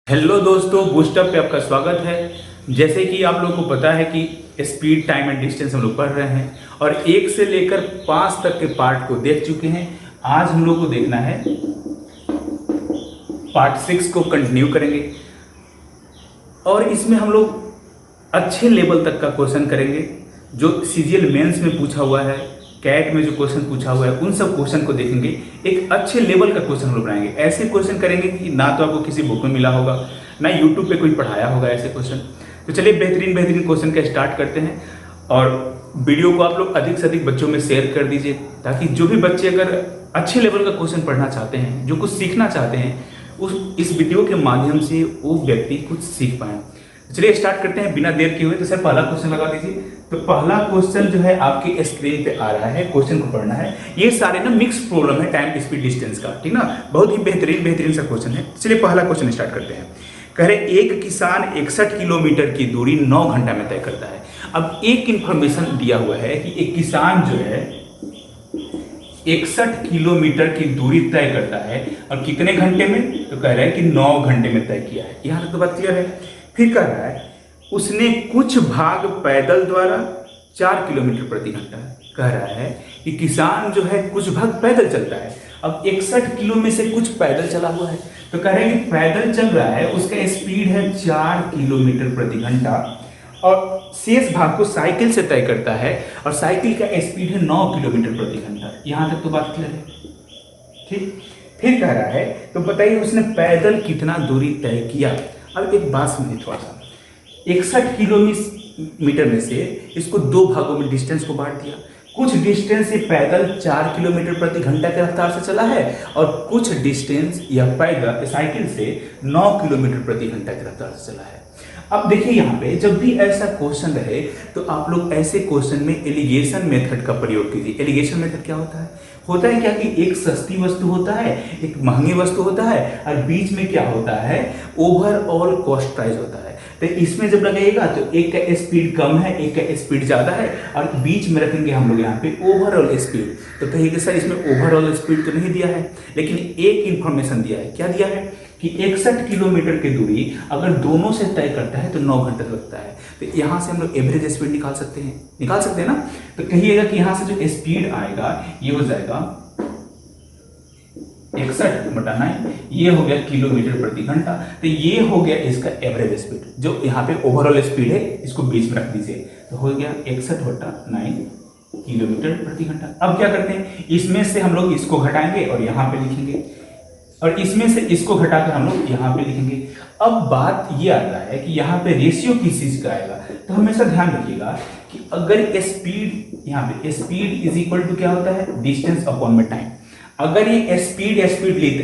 Hello दोस्तों, boost up पे आपका स्वागत है। जैसे कि आप लोगों को पता है कि स्पीड, टाइम एंड डिस्टेंस हम लोग पढ़ रहे हैं और 1 से लेकर 5 तक के पार्ट को देख चुके हैं। आज हम लोग को देखना है पार्ट 6 को कंटिन्यू करेंगे और इसमें हम लोग अच्छे लेवल तक का क्वेश्चन करेंगे जो सीजीएल मेंस में पूछा हुआ है, कैट में जो क्वेश्चन पूछा हुआ है, उन सब क्वेश्चन को देखेंगे। एक अच्छे लेवल का क्वेश्चन हम लोग बनाएंगे। ऐसे क्वेश्चन करेंगे कि ना तो आपको किसी बुक में मिला होगा, ना यूट्यूब पे कोई पढ़ाया होगा ऐसे क्वेश्चन। तो चलिए बेहतरीन बेहतरीन क्वेश्चन का स्टार्ट करते हैं और वीडियो को आप लोग अधिक से अधिक बच्चों में शेयर कर दीजिए ताकि जो भी बच्चे अगर अच्छे लेवल का क्वेश्चन पढ़ना चाहते हैं, जो कुछ सीखना चाहते हैं, उस इस वीडियो के माध्यम से वो व्यक्ति कुछ सीख पाए। चलिए स्टार्ट करते हैं बिना देर किए हुए। तो सर पहला क्वेश्चन लगा दीजिए। तो पहला क्वेश्चन जो है आपके स्क्रीन पे आ रहा है, क्वेश्चन को पढ़ना है। ये सारे ना मिक्स प्रॉब्लम है टाइम स्पीड डिस्टेंस का, ठीक ना। बहुत ही बेहतरीन बेहतरीन सा क्वेश्चन है। चलिए पहला क्वेश्चन स्टार्ट करते हैं। कह रहे एक किसान 61 किलोमीटर की दूरी 9 घंटा में तय करता है। अब एक इंफॉर्मेशन दिया हुआ है कि एक किसान जो है 61 किलोमीटर की दूरी तय करता है और कितने घंटे में, तो कह रहा है कि 9 घंटे में तय किया है। यहां तक तो बात क्लियर है। फिर कह रहा है उसने कुछ भाग पैदल द्वारा 4 किलोमीटर प्रति घंटा। कह रहा है कि किसान जो है कुछ भाग पैदल चलता है। अब 61 किलो में से कुछ पैदल चला हुआ है, तो कह रहा है कि पैदल चल रहा है, उसका स्पीड है 4 किलोमीटर प्रति घंटा और शेष भाग को साइकिल से तय करता है और साइकिल का स्पीड है 9 किलोमीटर प्रति घंटा। यहां तक तो बात क्लियर है, ठीक। फिर कह रहा है तो बताइए उसने पैदल कितना दूरी तय किया। अब एक बात समझिए थोड़ा सा, 61 किलोमीटर में से इसको 2 भागों में डिस्टेंस को बांट दिया। कुछ डिस्टेंस ये पैदल 4 किलोमीटर प्रति घंटा के रफ्तार से चला है और कुछ डिस्टेंस यह पैदल साइकिल से 9 किलोमीटर प्रति घंटा के रफ्तार से चला है। अब देखिए यहाँ पे जब भी ऐसा क्वेश्चन रहे तो आप लोग ऐसे क्वेश्चन में एलिगेशन मेथड का प्रयोग कीजिए। एलिगेशन मेथड क्या होता है? होता है क्या कि एक सस्ती वस्तु होता है, एक महंगी वस्तु होता है और बीच में क्या होता है, ओवरऑल कॉस्ट प्राइस होता है। तो इसमें जब लगाइएगा तो एक का स्पीड कम है, एक का स्पीड ज्यादा है और बीच में रखेंगे हम लोग यहाँ पे ओवरऑल स्पीड। तो कहिए सर इसमें ओवरऑल स्पीड तो नहीं दिया है, लेकिन एक इंफॉर्मेशन दिया है। क्या दिया है कि 61 किलोमीटर की दूरी अगर दोनों से तय करता है तो 9 घंटा लगता है। तो यहाँ से हम लोग एवरेज स्पीड निकाल सकते हैं ना। तो कहिएगा कि यहाँ से जो स्पीड आएगा ये हो जाएगा 61/9, ये हो गया किलोमीटर प्रति घंटा। तो ये हो गया इसका एवरेज स्पीड, जो यहाँ पे ओवरऑल स्पीड है इसको बीच में रख दीजिए। तो हो गया 61/9 किलोमीटर प्रति घंटा। अब क्या करते हैं, इसमें से हम लोग इसको घटाएंगे और यहाँ पे लिखेंगे और इसमें से इसको घटाकर हम लोग यहाँ पे लिखेंगे। अब बात ये आता है कि यहाँ पे रेशियो किस चीज का आएगा। तो हमेशा ध्यान रखिएगा कि अगर स्पीड, यहाँ पे स्पीड इज इक्वल टू क्या होता है, डिस्टेंस अपॉन में टाइम। अगर ये स्पीड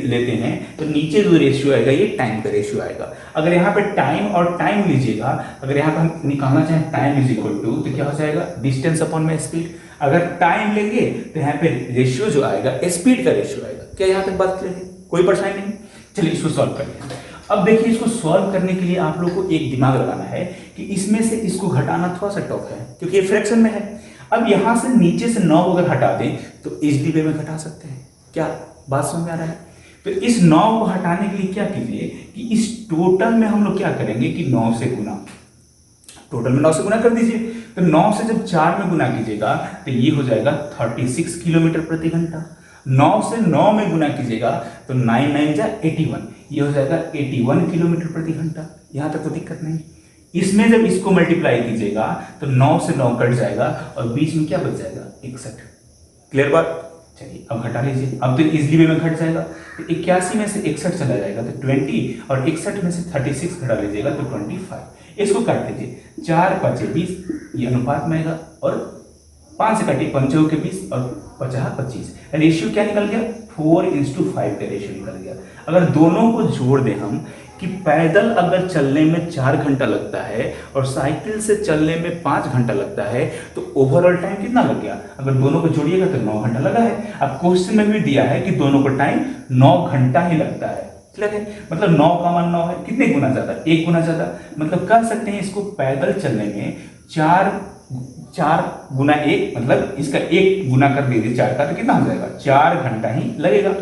लेते हैं तो नीचे जो रेशियो आएगा ये टाइम का रेशियो आएगा। अगर यहाँ पे टाइम और टाइम लीजिएगा, अगर यहाँ पे हम निकालना चाहें टाइम इज इक्वल टू, तो क्या हो जाएगा, डिस्टेंस अपॉन में स्पीड। अगर टाइम लेंगे तो यहाँ पे रेशियो जो आएगा स्पीड का रेशियो आएगा। क्या यहाँ तक बात क्लियर है? कोई परेशानी नहीं। चलिए इसको सॉल्व करिए। अब देखिए इसको सॉल्व करने के लिए आप लोग को एक दिमाग लगाना है कि इसमें से इसको घटाना थोड़ा सा टफ है क्योंकि ये फ्रैक्शन में है। अब यहां से नीचे से 9 अगर हटा दें तो इजली वे में घटा सकते हैं। क्या बात समझ में आ रहा है? तो इस 9 को हटाने के लिए क्या कीजिए कि इस टोटल में हम लोग क्या करेंगे कि 9 से गुना, टोटल में 9 से गुना कर दीजिए। तो 9 से जब 4 में गुना कीजिएगा तो ये हो जाएगा 36 किलोमीटर प्रति घंटा। 9 से 9 में गुना कीजिएगा तो 9 9 जा 81, ये हो जाएगा 81 किलोमीटर प्रति घंटा। यहां तक तो दिक्कत नहीं। इसमें जब इसको मल्टीप्लाई कीजिएगा तो 9 से 9 कट जाएगा और बीच में क्या बच जाएगा, 61। क्लियर बात? चलिए अब घटा लीजिए। अब तो इजली वे में घट जाएगा। तो 81 में से 61 चला जाएगा तो 20 और 61 में से 36 घटा लीजिएगा तो 25। इसको काट दीजिए, 4 5 20, ये अनुपात में आएगा और 5 से काटिए 5 के 20 और 50 25। रेशियो क्या निकल गया, 4:5 का रेशियो निकल गया। अगर दोनों को जोड़ दें हम कि पैदल अगर चलने में 4 घंटा लगता है और साइकिल से चलने में 5 घंटा लगता है तो ओवरऑल टाइम कितना लग गया? अगर दोनों को जोड़िएगा तो 9 घंटा लगा है। अब क्वेश्चन में भी दिया है कि दोनों को टाइम 9 घंटा ही लगता है। क्लियर है? मतलब 9 का मान 9 है, कितने गुना ज्यादा, 1 गुना ज्यादा। मतलब कह सकते हैं इसको पैदल चलने में 4 गुना 1, मतलब इसका 1 गुना कर दीजिए 4 का तो कितना हो जाएगा, 4 घंटा ही लगेगा।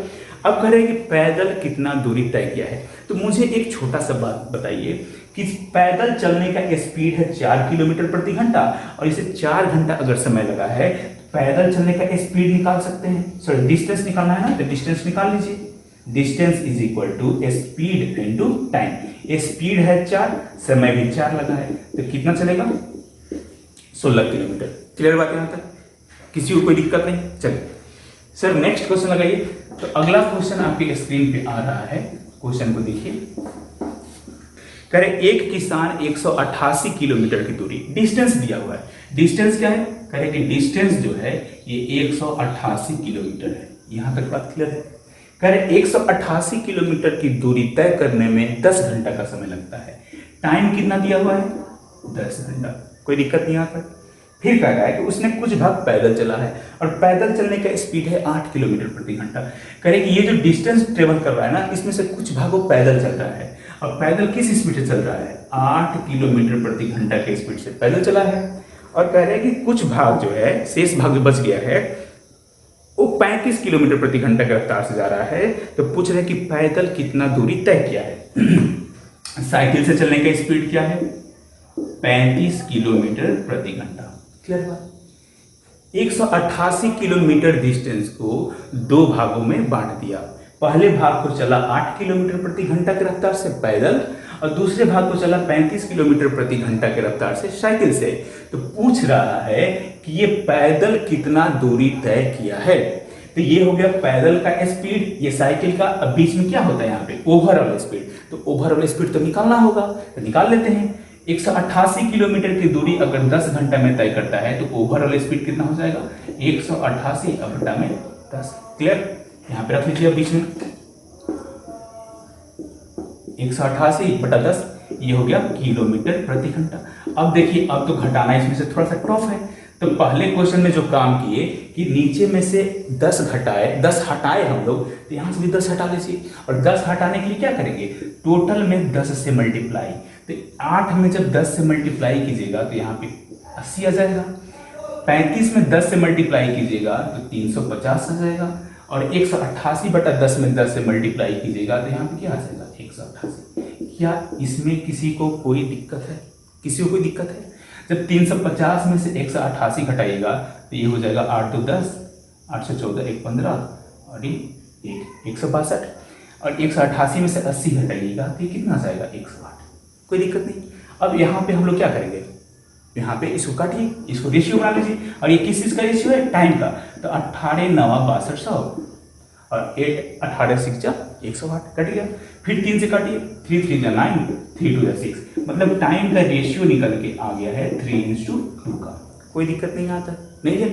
अब कह रहे हैं कि पैदल कितना दूरी तय किया है। तो मुझे एक छोटा सा बात बताइए कि पैदल चलने का स्पीड है 4 किलोमीटर प्रति घंटा और इसे 4 घंटा अगर समय लगा है, पैदल चलने का स्पीड निकाल सकते हैं, सॉरी डिस्टेंस निकालना है ना, तो डिस्टेंस निकाल लीजिए। Distance is equal to speed into time. Speed है 4, समय भी 4 लगा है, तो कितना चलेगा 16 किलोमीटर। क्लियर बात यहां तक, किसी को कोई दिक्कत नहीं। चलिए सर नेक्स्ट क्वेश्चन लगाइए। तो अगला क्वेश्चन आपके स्क्रीन पे आ रहा है, क्वेश्चन को देखिए। कह रहे एक किसान 188 किलोमीटर की दूरी, डिस्टेंस दिया हुआ है, डिस्टेंस क्या है, कह रहे कि डिस्टेंस जो है ये 188 किलोमीटर है। यहां तक बात क्लियर है। कह रहे 188 किलोमीटर की दूरी तय करने में 10 घंटा का समय लगता है। टाइम कितना दिया हुआ है 10 घंटा, कोई दिक्कत नहीं आता। फिर कह रहा है कि उसने कुछ भाग पैदल चला है और पैदल चलने का स्पीड है 8 किलोमीटर प्रति घंटा। कह रहे कि ये जो डिस्टेंस ट्रेवल कर रहा है ना, इसमें से कुछ भाग वो पैदल चल रहा है और पैदल किस स्पीड से चल रहा है 8 किलोमीटर प्रति घंटा के स्पीड से पैदल चला है। और कह रहे हैं कि कुछ भाग जो है, शेष भाग जो बच गया है वो 35 किलोमीटर प्रति घंटा की रफ्तार से जा रहा है। तो पूछ रहे कि पैदल कितना दूरी तय किया है। साइकिल से चलने का स्पीड क्या है 35 किलोमीटर प्रति घंटा। क्लियर बात। 188 किलोमीटर डिस्टेंस को 2 भागों में बांट दिया। पहले भाग को चला 8 किलोमीटर प्रति घंटा की रफ्तार से पैदल और दूसरे भाग को चला 35 किलोमीटर प्रति घंटा की रफ्तार से साइकिल से। तो पूछ रहा है कि ये पैदल कितना दूरी तय किया है। तो ये हो गया पैदल का स्पीड, ये साइकिल का। अब बीच में क्या होता है यहाँ पे ओवरऑल स्पीड, तो ओवरऑल स्पीड तो निकालना होगा, तो निकाल लेते हैं। 188 किलोमीटर की दूरी अगर 10 घंटा में तय करता है तो ओवरऑल स्पीड कितना हो जाएगा 188 बटा में 10। क्लियर, यहाँ पे रख लीजिए बीच में 188 बटा 10, ये हो गया किलोमीटर प्रति घंटा। अब देखिए, अब तो घटाना इसमें से थोड़ा सा टफ है। तो पहले क्वेश्चन में जो काम किए कि नीचे में से 10 घटाए, 10 हटाए हम लोग, तो यहाँ से भी 10 हटा लीजिए। और 10 हटाने के लिए क्या करेंगे, टोटल में 10 से मल्टीप्लाई। तो 8 में जब 10 से मल्टीप्लाई कीजिएगा तो यहाँ पे 80 आ जाएगा। 35 में 10 से मल्टीप्लाई कीजिएगा तो 350 आ जाएगा। और 188 बटा 10 में 10 से मल्टीप्लाई कीजिएगा तो यहाँ पे क्या आ जाएगा 188। क्या इसमें किसी को कोई दिक्कत है, किसी को कोई दिक्कत है? जब 350 में से 188 घटाइएगा तो ये हो जाएगा 8 2 10, 8 से 14 1 15 और ये 162। और 188 में से 80 घटाइएगा तो ये कितना आ जाएगा 108। कोई दिक्कत नहीं। अब यहाँ पे हम लोग क्या करेंगे, यहाँ पे इसको काटिए, इसको रेशियो बना लीजिए। और ये किस चीज का रेशियो है, टाइम का। तो 18 9 6200 और 8 18 6 108 कट गया। फिर 3 से काटिए, 3 3 9 3 2 6, मतलब टाइम का रेशियो निकल के आ गया है 3:2 का। कोई दिक्कत नहीं आता, नहीं है।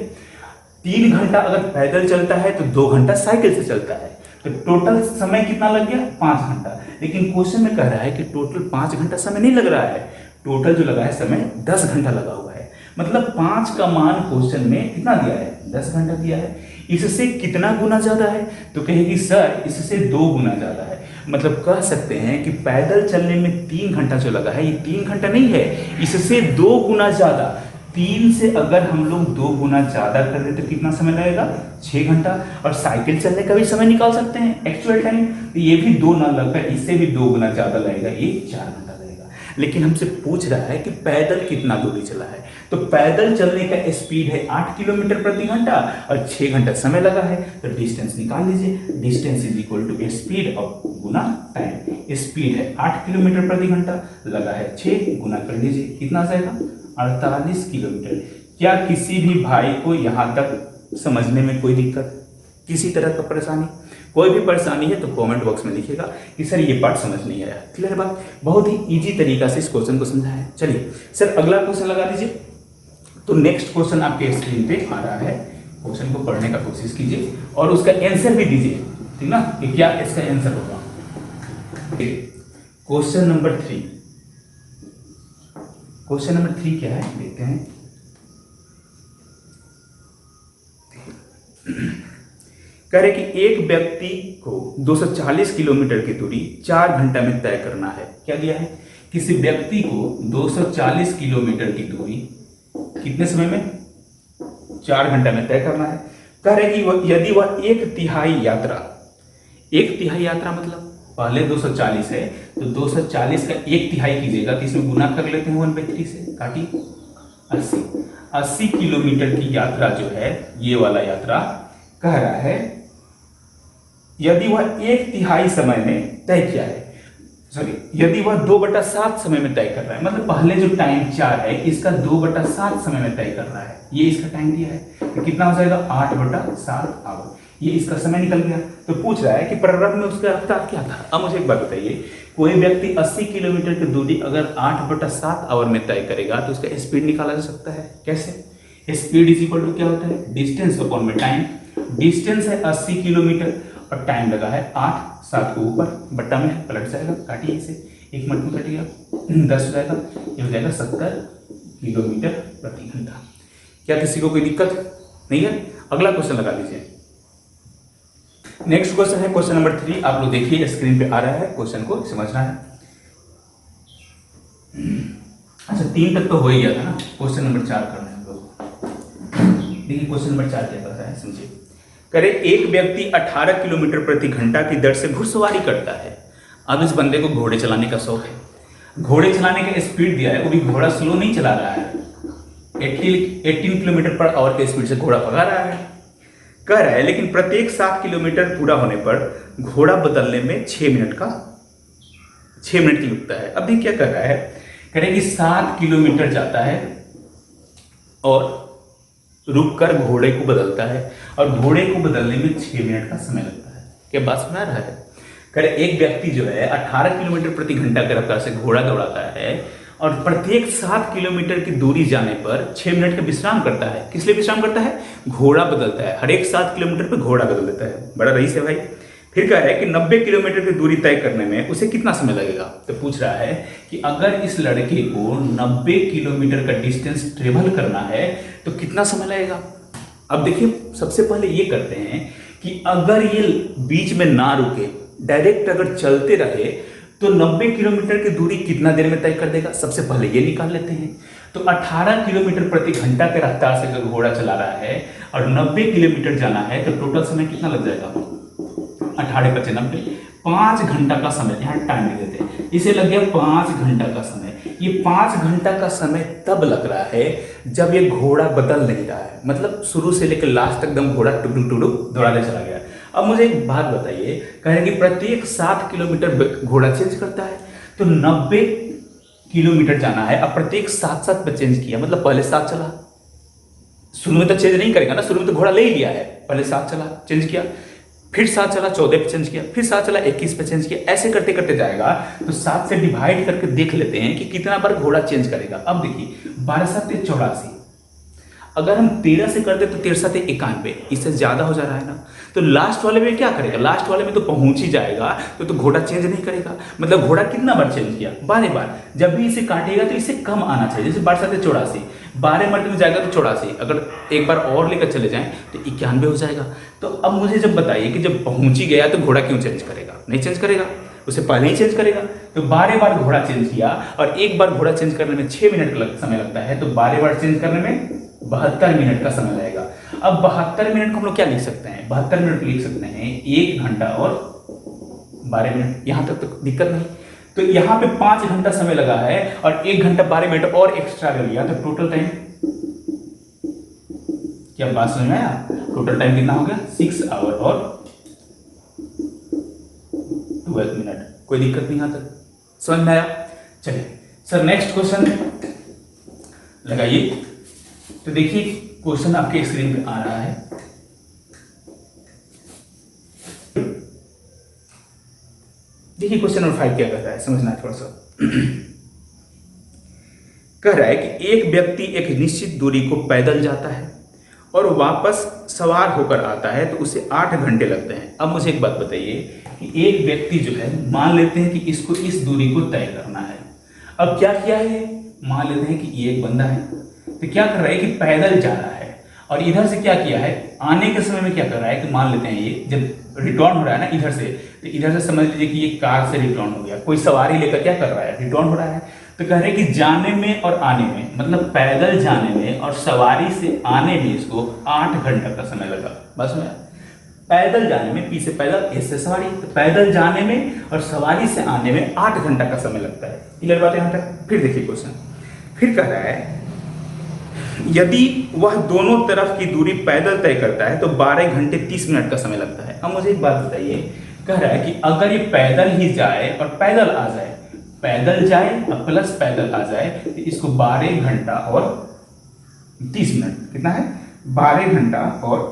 3 घंटा अगर पैदल चलता है तो 2 घंटा साइकिल से चलता है, तो टोटल समय कितना लग गया 5 घंटा। लेकिन क्वेश्चन में कह रहा है कि टोटल 5 घंटा समय नहीं लग रहा है, टोटल जो लगा है समय 10 घंटा लगा हुआ है। मतलब 5 का मान क्वेश्चन में कितना दिया है 10 घंटा दिया है। इससे कितना गुना ज्यादा है, तो कहेगी सर इससे 2 गुना ज्यादा है। मतलब कह सकते हैं कि पैदल चलने में 3 घंटा जो लगा है ये 3 घंटा नहीं है, इससे 2 गुना ज्यादा। 3 से अगर हम लोग 2 गुना ज्यादा कर दे तो कितना समय लगेगा 6 घंटा। और साइकिल चलने का भी समय निकाल सकते हैं एक्चुअल टाइम, तो ये भी 2 ना लगकर इससे भी 2 गुना ज्यादा लगेगा, ये 4 घंटा लगेगा। लेकिन हमसे पूछ रहा है कि पैदल कितना दूरी चला है। तो पैदल चलने का स्पीड है 8 किलोमीटर प्रति घंटा और 6 घंटा समय लगा है। तो डिस्टेंस निकाल लीजिए। Distance is equal to speed और गुना टाइम। स्पीड है 8 किलोमीटर प्रति घंटा, लगा है 6, गुना कर लीजिए, कितना आ जाएगा 48 किलोमीटर। क्या किसी भी भाई को यहाँ तक समझने में कोई दिक्कत, किसी तरह का परेशानी? कोई भी परेशानी है तो कमेंट बॉक्स में लिखिएगा कि सर ये पार्ट समझ नहीं आया। क्लियर बात, बहुत ही इजी तरीका से इस क्वेश्चन को समझा है। चलिए सर अगला क्वेश्चन लगा दीजिए। तो नेक्स्ट क्वेश्चन आपके स्क्रीन पे आ रहा है, क्वेश्चन को पढ़ने का कोशिश कीजिए और उसका आंसर भी दीजिए, ठीक ना, कि क्या इसका आंसर होगा। क्वेश्चन नंबर 3, क्वेश्चन नंबर 3 क्या है देखते हैं। कह रहे कि एक व्यक्ति को 240 किलोमीटर की दूरी 4 घंटा में तय करना है। क्या दिया है, किसी व्यक्ति को 240 किलोमीटर की दूरी कितने समय में 4 घंटा में तय करना है। कह रहे कि यदि वह 1/3 यात्रा एक तिहाई यात्रा मतलब पहले 240 है तो 240 का एक तिहाई कीजिएगा तो इसमें गुना कर लेते हैं 1/3 से, काटिए 80 किलोमीटर की यात्रा जो है, ये वाला यात्रा कह रहा है यदि वह एक तिहाई समय में तय किया है, सॉरी यदि वह 2/7 समय में तय कर रहा है, मतलब पहले जो टाइम 4 है इसका 2/7 समय में तय कर रहा है, ये इसका टाइम दिया है तो कितना हो जाएगा 8/7 आवर, ये इसका समय निकल गया। तो पूछ रहा है कि प्रारंभ में उसका रफ्तार क्या था। अब मुझे एक बात बताइए, कोई व्यक्ति 80 किलोमीटर की दूरी अगर 8/7 आवर में तय करेगा तो उसका स्पीड निकाला जा सकता है। कैसे? स्पीड इज इक्वल टू क्या होता है, डिस्टेंस अपॉन में टाइम। डिस्टेंस है 80 किलोमीटर और टाइम लगा है 8, 7 को ऊपर बट्टा में पलट जाएगा, काटिए इसे, एक मिनट में कट गया 10 हो जाएगा, ये हो जाएगा 70 किलोमीटर प्रति घंटा। क्या किसी को कोई दिक्कत नहीं है? अगला क्वेश्चन लगा लीजिए। नेक्स्ट क्वेश्चन है क्वेश्चन नंबर 3, आप लोग देखिए स्क्रीन पे आ रहा है, क्वेश्चन को समझना है। अच्छा 3 तक तो हो ही गया था ना, क्वेश्चन नंबर 4 करना है हम लोग। देखिए क्वेश्चन नंबर 4 क्या कर रहा है, समझिए। करे एक व्यक्ति 18 किलोमीटर प्रति घंटा की दर से घुड़सवारी करता है। अब इस बंदे को घोड़े चलाने का शौक है, घोड़े चलाने का स्पीड दिया है, वो भी घोड़ा स्लो नहीं चला रहा है, 18 किलोमीटर पर आवर के स्पीड से घोड़ा भगा रहा है, कह रहा है लेकिन प्रत्येक 7 किलोमीटर पूरा होने पर घोड़ा बदलने में 6 मिनट की लगता है। अभी क्या कर रहा है, कह रहे कि 7 किलोमीटर जाता है और रुककर घोड़े को बदलता है और घोड़े को बदलने में 6 मिनट का समय लगता है। क्या बात सुना रहा है? कह रहे एक व्यक्ति जो है 18 किलोमीटर प्रति घंटा की रफ्तार से घोड़ा दौड़ाता है और प्रत्येक 7 किलोमीटर की दूरी जाने पर 6 मिनट का विश्राम करता है। किस लिए विश्राम करता है? घोड़ा बदलता है, हर एक 7 किलोमीटर पर घोड़ा बदल देता है। बड़ा रईस है भाई। फिर कह रहा है कि 90 किलोमीटर की दूरी तय करने में उसे कितना समय लगेगा। तो पूछ रहा है कि अगर इस लड़के को 90 किलोमीटर का डिस्टेंस ट्रेवल करना है तो कितना समय लगेगा। अब देखिए सबसे पहले ये करते हैं कि अगर ये बीच में ना रुके, डायरेक्ट अगर चलते रहे तो 90 किलोमीटर की दूरी कितना देर में तय कर देगा, सबसे पहले ये निकाल लेते हैं। तो 18 किलोमीटर प्रति घंटा के रफ्तार से अगर घोड़ा चला रहा है और 90 किलोमीटर जाना है तो टोटल समय कितना लग जाएगा, 18 × 90, 5 घंटा का समय, यहाँ टाइम दे देते हैं, इसे लग गया 5 घंटा का समय। ये 5 घंटा का समय तब लग रहा है जब ये घोड़ा बदल नहीं रहा है, मतलब शुरू से लेकर लास्ट तक एकदम घोड़ा टुडुक टुडुक दौड़ाने चला गया। अब मुझे एक बात बताइए, कह रहे कि प्रत्येक 7 किलोमीटर घोड़ा चेंज करता है तो 90 किलोमीटर जाना है, अब प्रत्येक 7 पे चेंज किया, मतलब पहले 7 चला, शुरू में तो चेंज नहीं करेगा ना, शुरू में तो घोड़ा ले ही लिया है, पहले 7 चला चेंज किया, फिर 7 चला 14 पे चेंज किया, फिर 7 चला 21 पे चेंज किया, ऐसे करते करते जाएगा। तो 7 से डिवाइड करके देख लेते हैं कि कितना बार घोड़ा चेंज करेगा। अब देखिए 12 × 7 = 84, अगर हम 13 से करते तो 13 × 7 = 91, इससे ज्यादा हो जा रहा है ना। तो लास्ट वाले में क्या करेगा, लास्ट वाले में तो पहुंच ही जाएगा, तो घोड़ा चेंज नहीं करेगा, मतलब घोड़ा कितना बार चेंज किया, 12 बार। जब भी इसे काटेगा तो इसे कम आना चाहिए, जैसे 12 × 7 = 84, 12 मर्तबे में जाएगा तो 84, अगर एक बार और लेकर चले जाएं तो 91 हो जाएगा। तो अब मुझे जब बताइए कि जब पहुंच ही गया तो घोड़ा क्यों चेंज करेगा, नहीं चेंज करेगा, उसे पहले ही चेंज करेगा। तो 12 बार घोड़ा चेंज किया और एक बार घोड़ा चेंज करने में 6 मिनट का समय लगता है, तो 12 बार चेंज करने में 72 मिनट का समय लगेगा। अब 72 मिनट को हम लोग क्या लिख सकते हैं, 72 मिनट लिख सकते हैं 1 घंटा और 12 मिनट, यहां तक तो दिक्कत नहीं। तो यहां पे 5 घंटा समय लगा है और 1 घंटा 12 मिनट और एक्स्ट्रा कर लिया, तो टोटल टाइम, क्या बात समझ में आया, टोटल टाइम कितना हो गया 6 आवर और 12 मिनट। कोई दिक्कत नहीं, यहां तक समझ में आया। चलिए सर नेक्स्ट क्वेश्चन लगाइए। तो देखिए क्वेश्चन आपके स्क्रीन पे आ रहा है, देखिए क्वेश्चन नंबर 5 क्या कर रहा है, समझना है थोड़ा सा। कह रहा है कि एक व्यक्ति एक निश्चित दूरी को पैदल जाता है और वापस सवार होकर आता है तो उसे 8 घंटे लगते हैं। अब मुझे एक बात बताइए कि एक व्यक्ति जो है, मान लेते हैं कि इसको इस दूरी को तय करना है। अब क्या किया है, मान लेते हैं कि ये एक बंदा है, तो क्या कर रहा है कि पैदल जा रहा है और इधर से क्या किया है, आने के समय में क्या कर रहा है कि मान लेते हैं ये जब रिटर्न हो रहा है ना इधर से, तो इधर से समझ लीजिए कि ये कार से रिटर्न हो गया, कोई सवारी लेकर क्या कर रहा है, रिटर्न हो रहा है। तो कह रहे हैं कि जाने में और आने में, मतलब पैदल जाने में और सवारी से आने में इसको 8 घंटा का समय लगा। बस में पैदल जाने में, पी से पैदल, एस से सवारी, तो पैदल जाने में और सवारी से आने में 8 घंटा का समय लगता है। क्लियर बात है यहाँ तक? फिर देखिए क्वेश्चन, फिर कह रहा है यदि वह दोनों तरफ की दूरी पैदल तय करता है तो 12 घंटे 30 मिनट का समय लगता है। अब मुझे एक बात बताइए, कह रहा है कि अगर ये पैदल ही जाए और पैदल आ जाए, पैदल जाए और प्लस पैदल आ जाए, तो इसको 12 घंटा और 30 मिनट, कितना है? 12 घंटा और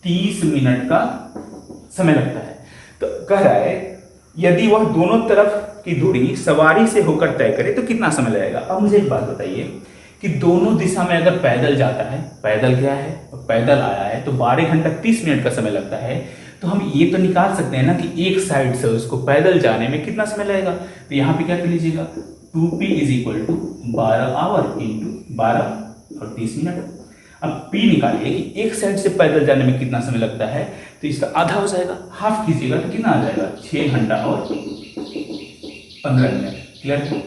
30 मिनट का समय लगता है। तो कह रहा है यदि वह दोनों तरफ की दूरी सवारी से होकर तय करे तो कितना समय लगेगा। अब मुझे एक बात बताइए कि दोनों दिशा में अगर पैदल जाता है, पैदल गया है और पैदल आया है, तो 12 घंटा 30 मिनट का समय लगता है। तो हम ये तो निकाल सकते हैं ना कि एक साइड से उसको पैदल जाने में कितना समय लगेगा। तो यहाँ पे क्या कर लीजिएगा, 2p is equal to 12 hour into 12 और 30 मिनट। अब p निकालिए कि एक साइड से पैदल जाने में कितना समय लगता है, तो इसका आधा हो जाएगा, हाफ कीजिएगा तो कितना आ जाएगा, 6 घंटा और 15 मिनट। क्लियर है?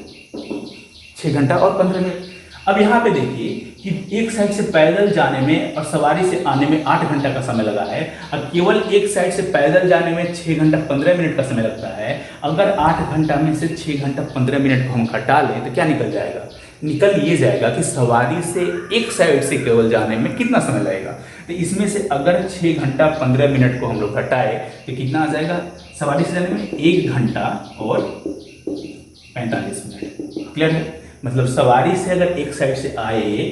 6 घंटा और 15 मिनट। अब यहाँ पे देखिए कि एक साइड से पैदल जाने में और सवारी से आने में 8 घंटा का समय लगा है, अब केवल एक साइड से पैदल जाने में 6 घंटा 15 मिनट का समय लगता है। अगर 8 घंटा में से 6 घंटा 15 मिनट को हम घटा लें तो क्या निकल जाएगा, निकल ये जाएगा कि सवारी से एक साइड से केवल जाने में कितना समय लगेगा। तो इसमें से अगर 6 घंटा 15 मिनट को हम लोग घटाए तो कितना आ जाएगा, सवारी से जाने में 1 घंटा और 45 मिनट। क्लियर है? मतलब सवारी से अगर एक साइड से आए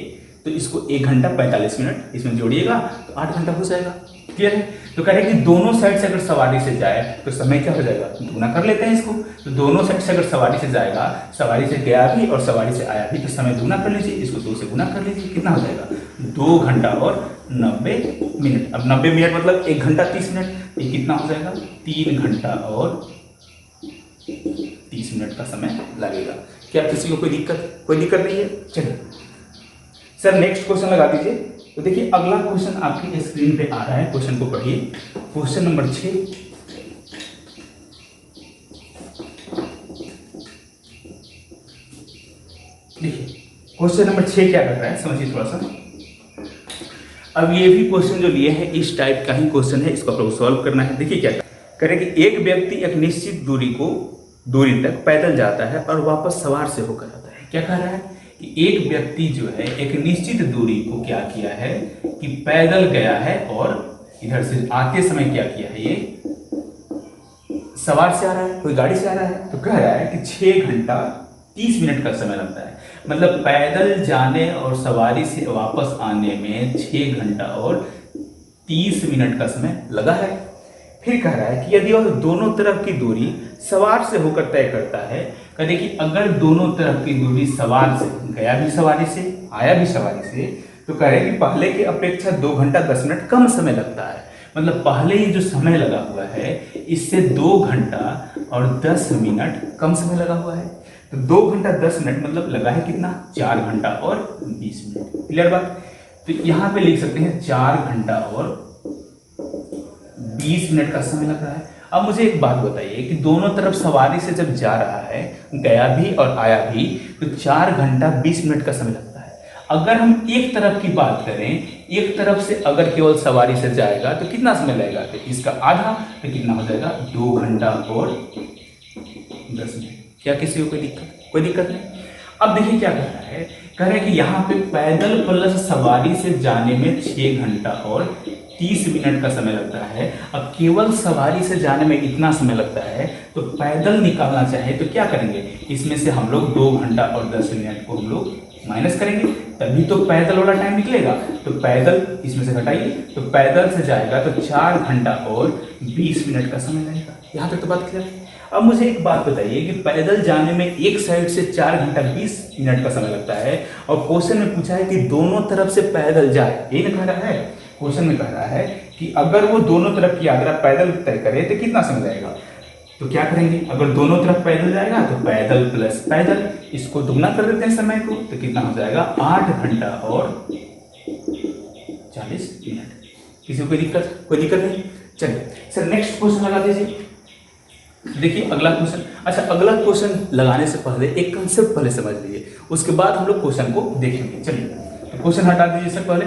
तो इसको 1 घंटा 45 मिनट इसमें जोड़िएगा तो 8 घंटा हो जाएगा। क्लियर है? तो कह रहे हैं कि दोनों साइड से अगर सवारी से जाए तो समय क्या हो जाएगा, गुना कर लेते हैं इसको। तो दोनों साइड से अगर सवारी से जाएगा, सवारी से गया भी और सवारी से आया भी, तो समय गुना कर लीजिए, इसको 2 से गुना कर लीजिए, कितना हो जाएगा, 2 घंटा और 90 मिनट। अब 90 मिनट मतलब 1 घंटा 30 मिनट, ये कितना हो जाएगा, 3 घंटा और 30 मिनट का समय लगेगा। क्या किसी को कोई दिक्कत नहीं है? चलिए सर नेक्स्ट क्वेश्चन लगा दीजिए। तो देखिए अगला क्वेश्चन आपकी स्क्रीन पे आ रहा है, क्वेश्चन को पढ़िए। क्वेश्चन नंबर 6, देखिए क्वेश्चन नंबर 6 क्या कर रहा है, समझिए थोड़ा सा। अब ये भी क्वेश्चन जो लिए हैं इस टाइप का ही क्वेश्चन है, इसको आपको सॉल्व करना है। देखिए क्या करें कि एक व्यक्ति एक निश्चित दूरी तक पैदल जाता है और वापस सवार से होकर आता है। क्या कह रहा है कि एक व्यक्ति जो है एक निश्चित दूरी को क्या किया है कि पैदल गया है और इधर से आते समय क्या किया है, ये सवार से आ रहा है, कोई गाड़ी से आ रहा है। तो कह रहा है कि 6 घंटा 30 मिनट का समय लगता है। मतलब पैदल जाने और सवारी से वापस आने में 6 घंटा और 30 मिनट का समय लगा है। फिर कह रहा है कि यदि वह दोनों तरफ की दूरी सवार से होकर तय करता है, कहते कि अगर दोनों तरफ की दूरी सवार से, गया भी सवारी से आया भी सवारी से, तो कह रहे हैं कि पहले की अपेक्षा 2 घंटा 10 मिनट कम समय लगता है। मतलब पहले ही जो समय लगा हुआ है इससे 2 घंटा और 10 मिनट कम समय लगा हुआ है। तो 2 घंटा 10 मिनट मतलब लगा है कितना, 4 घंटा और 20 मिनट। क्लियर बात? तो यहाँ पे लिख सकते हैं 4 घंटा और 20 मिनट का समय लग रहा है। अब मुझे एक बात बताइए कि दोनों तरफ सवारी से जब जा रहा है, गया भी और आया भी, तो 4 घंटा 20 मिनट का समय लगता है। अगर हम एक तरफ की बात करें, एक तरफ से अगर केवल सवारी से जाएगा तो कितना समय लगेगा, तो इसका आधा, तो कितना हो जाएगा, 2 घंटा और 10 मिनट। क्या किसी को कोई दिक्कत नहीं? अब देखिए क्या कह रहा है, कह रहे हैं कि यहाँ पे पैदल प्लस सवारी से जाने में 6 घंटा और 30 मिनट का समय लगता है। अब केवल सवारी से जाने में इतना समय लगता है, तो पैदल निकालना चाहे तो क्या करेंगे, इसमें से हम लोग 2 घंटा और 10 मिनट को हम लोग माइनस करेंगे, तभी तो पैदल वाला टाइम निकलेगा। तो पैदल इसमें से घटाइए, तो पैदल से जाएगा तो 4 घंटा और 20 मिनट का समय लगेगा। यहाँ तक तो बात क्लियर है। अब मुझे एक बात बताइए कि पैदल जाने में एक साइड से 4 घंटा 20 मिनट का समय लगता है, और क्वेश्चन में पूछा है कि दोनों तरफ से पैदल जाए, ये ना कह रहा है, क्वेश्चन में कह रहा है कि अगर वो दोनों तरफ की यात्रा पैदल तय करे तो कितना समय लगेगा। तो क्या करेंगे, अगर दोनों तरफ पैदल जाएगा तो पैदल प्लस पैदल, इसको दुगना कर देते हैं समय को, तो कितना हो जाएगा, 8 घंटा और 40 मिनट। किसी को कोई दिक्कत नहीं? चलिए सर नेक्स्ट क्वेश्चन लगा दीजिए। देखिए अगला क्वेश्चन, अच्छा अगला क्वेश्चन लगाने से पहले एक कंसेप्ट पहले समझ लीजिए, उसके बाद हम लोग क्वेश्चन को देखेंगे। चलिए क्वेश्चन हटा दीजिए सर पहले।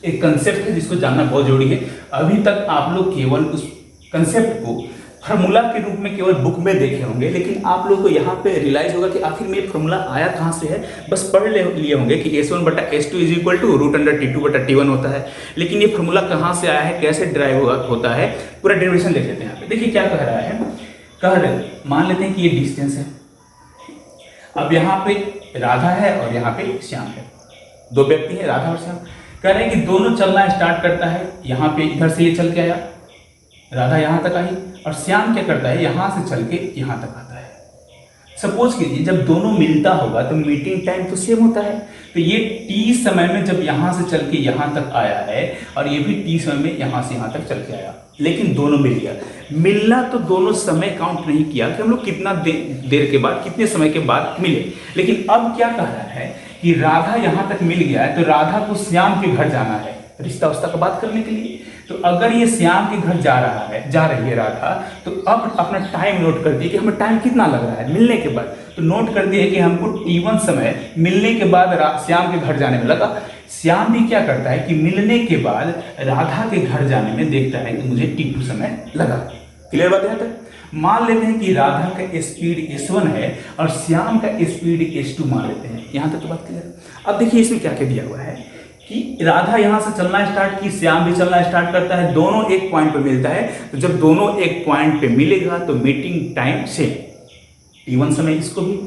एक कंसेप्ट है जिसको जानना बहुत जरूरी है। अभी तक आप लोग केवल उस कंसेप्ट को फार्मूला के रूप में केवल बुक में देखे होंगे, लेकिन आप लोग को यहाँ पे रियलाइज होगा कि आखिर में फार्मूला आया कहाँ से है। बस पढ़ लिए होंगे कि S1/S2 is equal to √T2/T1 होता है, लेकिन ये फार्मूला कहाँ से आया है, कैसे ड्राइव होता है, पूरा डेरिवेशन देख लेते हैं। यहाँ पे देखिए क्या कह रहा है, कह रहे मान लेते हैं कि ये डिस्टेंस है। अब यहाँ पे राधा है और यहाँ पे श्याम है, दो व्यक्ति हैं राधा और श्याम। कह रहे हैं कि दोनों चलना स्टार्ट करता है, यहाँ पे इधर से ये चल के आया, राधा यहाँ तक आई, और श्याम क्या करता है, यहाँ से चल के यहाँ तक आता है। सपोज कीजिए जब दोनों मिलता होगा तो मीटिंग टाइम तो सेम होता है, तो ये t समय में जब यहाँ से चल के यहाँ तक आया है और ये भी t समय में यहाँ से यहाँ तक चल के आया, लेकिन दोनों मिल गया। मिलना तो दोनों समय काउंट नहीं किया कि हम लोग कितना देर के बाद, कितने समय के बाद मिले, लेकिन अब क्या कह रहा है कि राधा यहाँ तक मिल गया है तो राधा को श्याम के घर जाना है रिश्ता उस्ता का बात करने के लिए। तो अगर ये श्याम के घर जा रही है राधा, तो अब अपना टाइम नोट कर दिए कि हमें टाइम कितना लग रहा है मिलने के बाद। तो नोट कर दिए कि हमको T1 समय मिलने के बाद श्याम के घर जाने में लगा। श्याम भी क्या करता है कि मिलने के बाद राधा के घर जाने में देखता है कि मुझे T2 समय लगा। क्लियर बात है यहाँ तक? मान लेते हैं कि राधा का स्पीड S1 है और श्याम का स्पीड S2 मान लेते हैं। यहाँ तक तो बात क्लियर। अब देखिए इसमें क्या क्या दिया हुआ है कि राधा यहाँ से चलना स्टार्ट की, श्याम भी चलना स्टार्ट करता है, दोनों एक पॉइंट पे मिलता है। तो जब दोनों एक पॉइंट पे मिलेगा तो मीटिंग टाइम सेम, T1 समय इसको भी,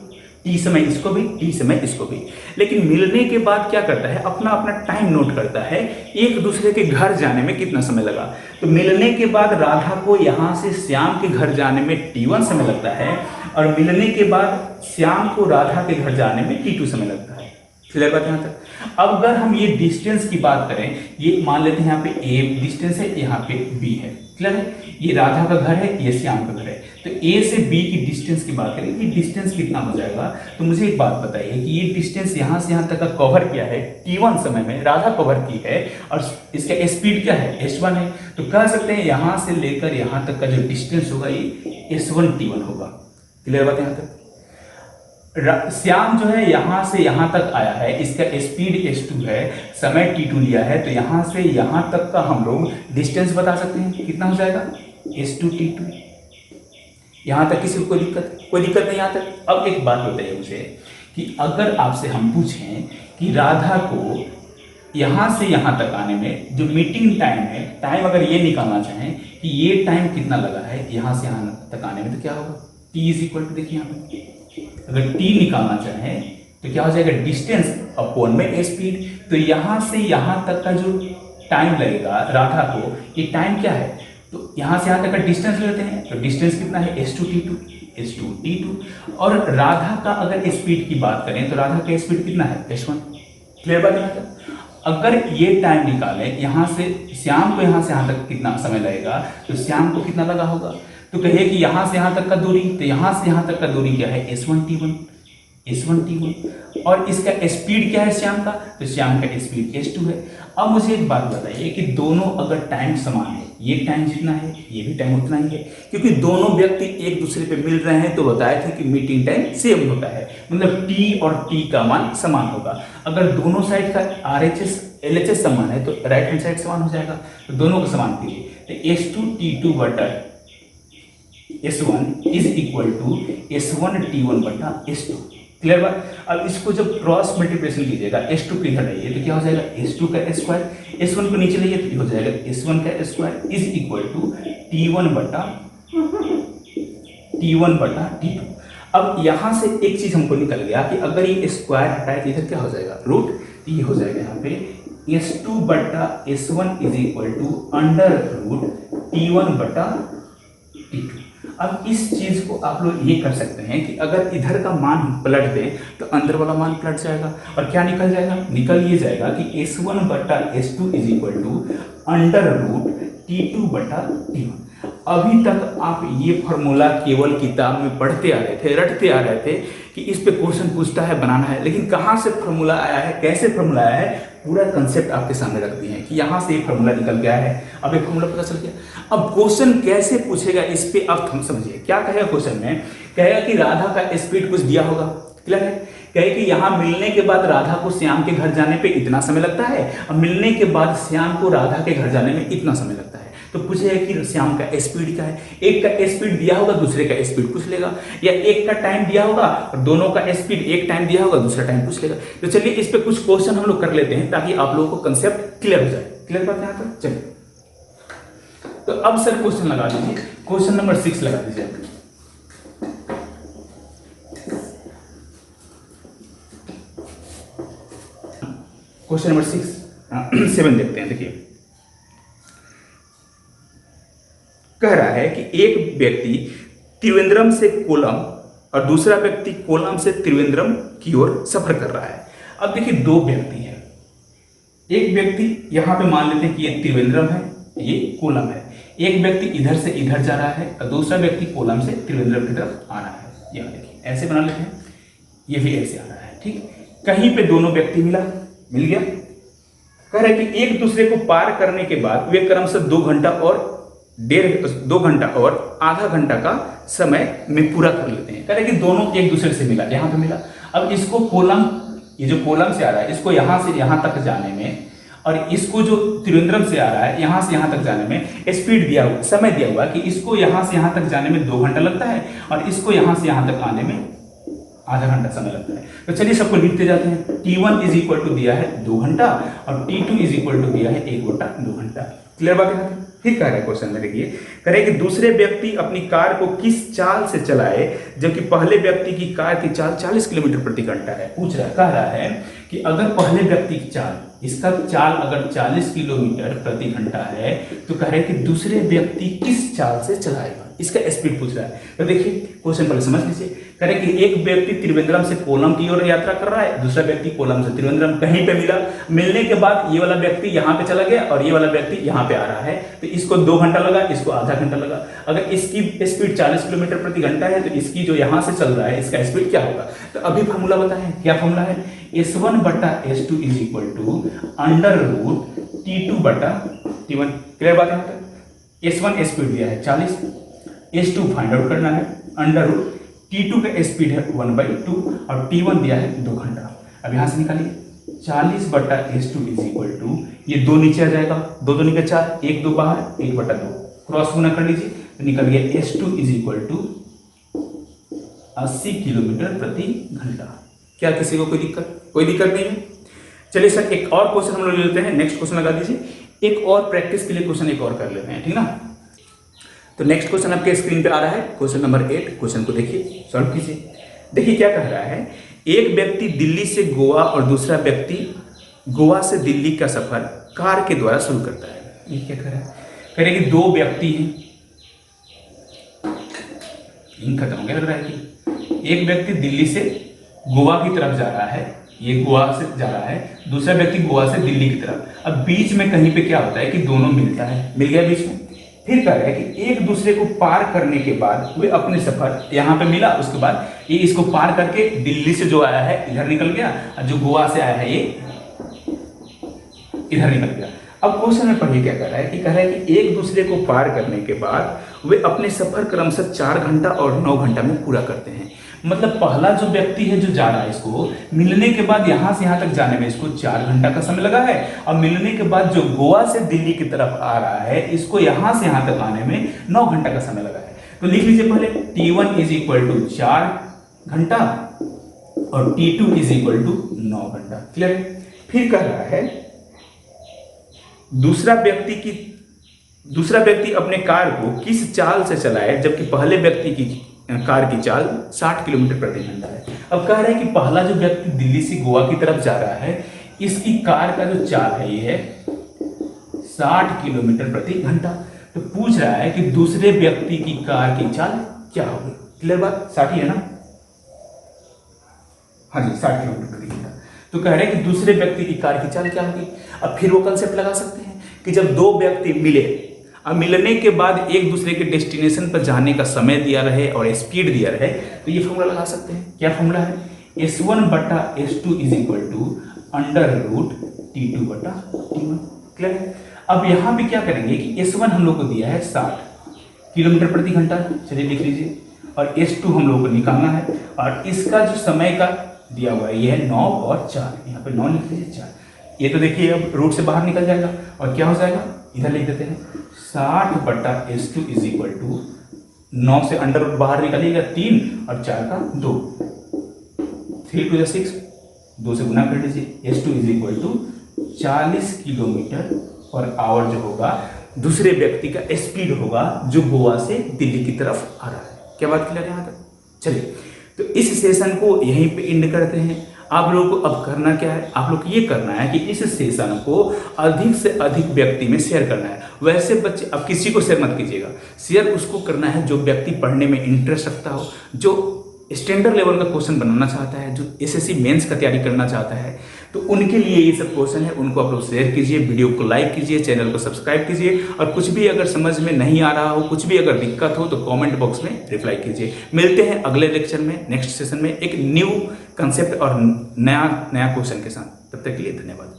T समय इसको भी, T समय इसको भी। लेकिन मिलने के बाद क्या करता है, अपना अपना टाइम नोट करता है, एक दूसरे के घर जाने में कितना समय लगा। तो मिलने के बाद राधा को यहाँ से श्याम के घर जाने में T1 समय लगता है, और मिलने के बाद श्याम को राधा के घर जाने में T2 समय लगता है। क्लियर बात यहाँ तक? अब अगर हम ये डिस्टेंस की बात करें, ये मान लेते हैं यहाँ पे A डिस्टेंस है, यहाँ पे B है। क्लियर है? ये राधा का घर है, ये श्याम का घर है। तो A से B की डिस्टेंस की बात करें कि डिस्टेंस कितना हो जाएगा, तो मुझे एक बात बताइए कि ये डिस्टेंस यहाँ से यहाँ तक का कवर किया है T1 समय में, राधा कवर की है, और इसका स्पीड क्या है, S1 है। तो कह सकते हैं यहाँ से लेकर यहाँ तक का जो डिस्टेंस होगा ये S1 T1 होगा। क्लियर बात यहाँ तक? श्याम जो है यहाँ से यहाँ तक आया है, इसका स्पीड S2 है, समय T2 लिया है, तो यहाँ से यहाँ तक का हम लोग डिस्टेंस बता सकते हैं कितना हो जाएगा, S2 T2। यहाँ तक किसी को कोई दिक्कत नहीं यहाँ तक। अब एक बात बताइए मुझे कि अगर आपसे हम पूछें कि राधा को यहाँ से यहाँ तक आने में जो मीटिंग टाइम है, टाइम अगर ये निकालना चाहें कि ये टाइम कितना लगा है यहाँ से यहाँ तक आने में, तो क्या होगा, T इज इक्वल टू, देखिए यहाँ पे अगर T निकालना चाहें तो क्या हो जाएगा, डिस्टेंस अपॉन में स्पीड। तो यहाँ से यहाँ तक का जो टाइम लगेगा राधा को, ये टाइम क्या है, तो यहाँ से यहाँ तक का डिस्टेंस लेते हैं, तो डिस्टेंस कितना है, S2 T2। और राधा का अगर स्पीड की बात करें तो राधा का स्पीड कितना है, S1। क्लियर बात है? अगर ये टाइम निकालें यहाँ से श्याम को यहाँ से यहाँ तक कितना समय लगेगा, तो श्याम को कितना लगा होगा, तो कहिए कि यहाँ से यहाँ तक का दूरी, तो यहाँ से यहाँ तक का दूरी क्या है, S1 T1। और इसका स्पीड क्या है श्याम का, तो श्याम का स्पीड S2 है। अब मुझे एक बात बताइए कि दोनों अगर टाइम समान है, ये टाइम जितना है ये भी टाइम उतना ही है, क्योंकि दोनों व्यक्ति एक दूसरे पे मिल रहे हैं, तो बताया था कि मीटिंग टाइम सेम होता है, मतलब T और T का मान समान होगा। अगर दोनों साइड का RHS LHS समान है तो राइट हैंड साइड समान हो जाएगा, तो दोनों को समान कीजिए, तो S2 T2 बटा S1 is equal to S1 T1 बटा S2। क्लियर बात? अब इसको जब क्रॉस मल्टीप्लिकेशन कीजिएगा, S2 को इधर लाइए तो क्या हो जाएगा, S2 का स्क्वायर, S1 को नीचे लाइए तो हो जाएगा S1 का square is equal to T1 बटा T2। अब यहाँ से एक चीज हमको निकल गया कि अगर ये स्क्वायर हटाए तो इधर क्या हो जाएगा, रूट। तो ये हो जाएगा यहाँ पे S2 बटा S1 is equal to under root T1 बटा T2। अब इस चीज को आप लोग ये कर सकते हैं कि अगर इधर का मान पलट दें तो अंदर वाला मान पलट जाएगा, और क्या निकल जाएगा, निकल ये जाएगा कि S1 बटा S2 is equal to under root T2 बटा T1। अभी तक आप ये फॉर्मूला केवल किताब में पढ़ते आ रहे थे, रटते आ रहे थे कि इस पे क्वेश्चन पूछता है, बनाना है, लेकिन कहाँ से फॉर्मूला आया है, कैसे फॉर्मूला आया है, पूरा कंसेप्ट आपके सामने रख दिए हैं कि यहाँ से ये फॉर्मूला निकल गया है। अब एक फॉर्मूला पता चल गया। अब क्वेश्चन कैसे पूछेगा, इस पे अब हम समझिए क्या कहेगा क्वेश्चन में, कहेगा कि राधा का स्पीड कुछ दिया होगा। क्लियर है कहे कि यहाँ मिलने के बाद राधा को श्याम के घर जाने पे इतना समय लगता है और मिलने के बाद श्याम को राधा के घर जाने में इतना समय लगता है। तो पूछेगा कि श्याम का स्पीड क्या है, एक का स्पीड दिया होगा दूसरे का स्पीड पूछ लेगा, या एक का टाइम दिया होगा और दोनों का स्पीड, एक टाइम दिया होगा दूसरा टाइम पूछ लेगा। तो चलिए इस पे कुछ क्वेश्चन हम लोग कर लेते हैं ताकि आप लोगों को कंसेप्ट क्लियर हो जाए। क्लियर बात है यहाँ पर? चलिए तो अब सर क्वेश्चन लगा दीजिए, क्वेश्चन नंबर 6 लगा दीजिए। क्वेश्चन नंबर 7 देखते हैं। देखिए कह रहा है कि एक व्यक्ति त्रिवेंद्रम से कोलम और दूसरा व्यक्ति कोलम से त्रिवेंद्रम की ओर सफर कर रहा है। अब देखिए दो व्यक्ति हैं, एक व्यक्ति यहां पे मान लेते हैं कि ये त्रिवेंद्रम है, ये कोलम है। एक व्यक्ति इधर से इधर जा रहा है और दूसरा व्यक्ति कोलम से त्रिवेंद्रम की तरफ आ रहा है। यहां देखिए ऐसे बना लेते हैं, ये भी ऐसे आ रहा है। ठीक, कहीं पे दोनों व्यक्ति मिल गया। कह रहा है कि एक दूसरे को पार करने के बाद वे क्रमशः 2 घंटा और आधा घंटा का समय में पूरा कर लेते हैं। कह रहे कि दोनों एक दूसरे से मिला, यहां पे मिला। अब इसको कोलम, ये जो कोलम से आ रहा है, इसको यहां से यहां तक जाने में, और इसको जो त्रिवेंद्रम से आ रहा है यहां से यहां तक जाने में स्पीड दिया हुआ, समय दिया हुआ कि इसको यहां से यहां तक जाने में 2 घंटा लगता है और इसको यहां से यहां तक आने में आधा घंटा समय लगता है। तो चलिए सबको लिखते जाते हैं। T1 इज इक्वल टू दिया है 2 घंटा और T2 इज इक्वल टू दिया है 1/2 घंटा। क्लियर बात है? फिर कह रहा है क्वेश्चन में, देखिए कह रहे कि दूसरे व्यक्ति अपनी कार को किस चाल से चलाए जबकि पहले व्यक्ति की कार की चाल 40 किलोमीटर प्रति घंटा है। पूछ रहा है, कह रहा है कि अगर पहले व्यक्ति की चाल, इसका चाल अगर 40 किलोमीटर प्रति घंटा है तो कह रहे कि दूसरे व्यक्ति किस चाल से चलाएगा, इसका स्पीड पूछ रहा है। तो देखिए क्वेश्चन पहले समझ लीजिए। कह रहे कि एक व्यक्ति त्रिवेंद्रम से कोलम की ओर यात्रा कर रहा है, दूसरा व्यक्ति कोलम से त्रिवेंद्रम, कहीं पे मिला। मिलने के बाद ये वाला व्यक्ति यहाँ पे चला गया और ये वाला व्यक्ति यहाँ पे आ रहा है, तो इसको 2 घंटा लगा, इसको आधा घंटा लगा। अगर इसकी स्पीड 40 किलोमीटर प्रति घंटा है तो इसकी जो यहाँ से चल रहा है इसका स्पीड क्या होगा। तो अभी फॉर्मूला बताएं, क्या फॉर्मूला है? S1/S2 is equal to √T2/T1। Clear बात है? S1 स्पीड दिया है 40, S2 फाइंड आउट करना है, √T2 का स्पीड है 1/2 और T1 दिया है 2 घंटा। अब यहां से निकालिए 40/S2 इज इक्वल टू, ये 2 नीचे आ जाएगा, 2 2 निकल 4, 1 2 बाहर, 1/2 क्रॉस गुना कर लीजिए तो निकल गया S2 is equal to 80 kilometre प्रति घंटा। क्या किसी को कोई दिक्कत नहीं है? चलिए सर एक और क्वेश्चन हम लोग ले लेते हैं। नेक्स्ट क्वेश्चन लगा दीजिए। एक और प्रैक्टिस के लिए क्वेश्चन एक और कर लेते हैं, ठीक ना। तो नेक्स्ट क्वेश्चन आपके स्क्रीन पे आ रहा है, क्वेश्चन नंबर 8। क्वेश्चन को देखिए, सॉल्व कीजिए। देखिए क्या कह रहा है, एक व्यक्ति दिल्ली से गोवा और दूसरा व्यक्ति गोवा से दिल्ली का सफर कार के द्वारा शुरू करता है। ये क्या कह रहा है? कह रहे कि 2 व्यक्ति हैं, खत्म हो गया लग रहा है कि एक व्यक्ति दिल्ली से गोवा की तरफ जा रहा है, ये गोवा से जा रहा है, दूसरा व्यक्ति गोवा से दिल्ली की तरफ। अब बीच में कहीं पे क्या होता है कि दोनों मिलता है, मिल गया बीच में। फिर कह रहा है कि एक दूसरे को पार करने के बाद वे अपने सफर, यहाँ पे मिला, उसके बाद ये इसको पार करके दिल्ली से जो आया है इधर निकल गया और जो गोवा से आया है ये इधर निकल गया। अब क्वेश्चन में पढ़िए क्या कह रहा है कि कह रहा है कि एक दूसरे को पार करने के बाद वे अपने सफर क्रमशः 4 घंटा और 9 घंटा में पूरा करते हैं। मतलब पहला जो व्यक्ति है जो जा रहा है, इसको मिलने के बाद यहां से यहां तक जाने में इसको 4 घंटा का समय लगा है, और मिलने के बाद जो गोवा से दिल्ली की तरफ आ रहा है इसको यहां से यहां तक आने में 9 घंटा का समय लगा है। तो लिख लीजिए पहले T1 इज इक्वल टू 4 घंटा और T2 इज इक्वल टू 9 घंटा। क्लियर? फिर कह रहा है दूसरा व्यक्ति अपने कार को किस चाल से चलाए जबकि पहले व्यक्ति की कार की चाल 60 किलोमीटर प्रति घंटा है। अब कह रहा है कि पहला जो व्यक्ति दिल्ली से गोवा की तरफ जा रहा है, इसकी कार का जो चाल है ये है 60 किलोमीटर प्रति घंटा। तो पूछ रहा है कि दूसरे व्यक्ति की कार की चाल क्या होगी। क्लियर बात? 60 है ना? हाँ जी, 60 किलोमीटर प्रति घंटा। तो कह रहे हैं कि दूसरे व्यक्ति की कार की चाल क्या होगी। अब फिर वो कंसेप्ट लगा सकते हैं कि जब 2 व्यक्ति मिले, अब मिलने के बाद एक दूसरे के डेस्टिनेशन पर जाने का समय दिया रहे और स्पीड दिया रहे, तो ये फॉर्मूला लगा सकते हैं। क्या फॉर्मूला है? S1/S2 is equal to √T2/T1। Clear है? अब यहाँ पे क्या करेंगे कि S1 हम लोग को दिया है 60 किलोमीटर प्रति घंटा, चलिए लिख लीजिए, और S2 हम लोग को निकालना है, और इसका जो समय का दिया हुआ है, ये है 9 और 4, यहाँ पे 9 लिख लीजिए 4, ये तो देखिए अब रूट से बाहर निकल जाएगा और क्या हो जाएगा, इधर लिख देते हैं 60/S2 इज इक्वल टू 9 से अंडर रूट बाहर निकलिएगा 3 और 4 का 2, 3 2 6, 2 से गुना कर लीजिए, S2 is equal to 40 kilometre per hour जो होगा दूसरे व्यक्ति का स्पीड होगा जो गोवा से दिल्ली की तरफ आ रहा है। क्या बात क्लियर है यहाँ तक? चलिए, तो इस सेशन को यहीं पे एंड करते हैं। आप लोगों को अब करना क्या है, आप लोग को ये करना है कि इस सेशन को अधिक से अधिक व्यक्ति में शेयर करना है। वैसे बच्चे अब किसी को शेयर मत कीजिएगा, शेयर उसको करना है जो व्यक्ति पढ़ने में इंटरेस्ट रखता हो, जो स्टैंडर्ड लेवल का क्वेश्चन बनाना चाहता है, जो एसएससी मेंस का तैयारी करना चाहता है, तो उनके लिए ये सब क्वेश्चन है, उनको आप लोग शेयर कीजिए, वीडियो को लाइक कीजिए, चैनल को सब्सक्राइब कीजिए, और कुछ भी अगर समझ में नहीं आ रहा हो, कुछ भी अगर दिक्कत हो तो कमेंट बॉक्स में रिप्लाई कीजिए। मिलते हैं अगले लेक्चर में, नेक्स्ट सेशन में एक न्यू कंसेप्ट और नया क्वेश्चन के साथ। तब तक के लिए धन्यवाद।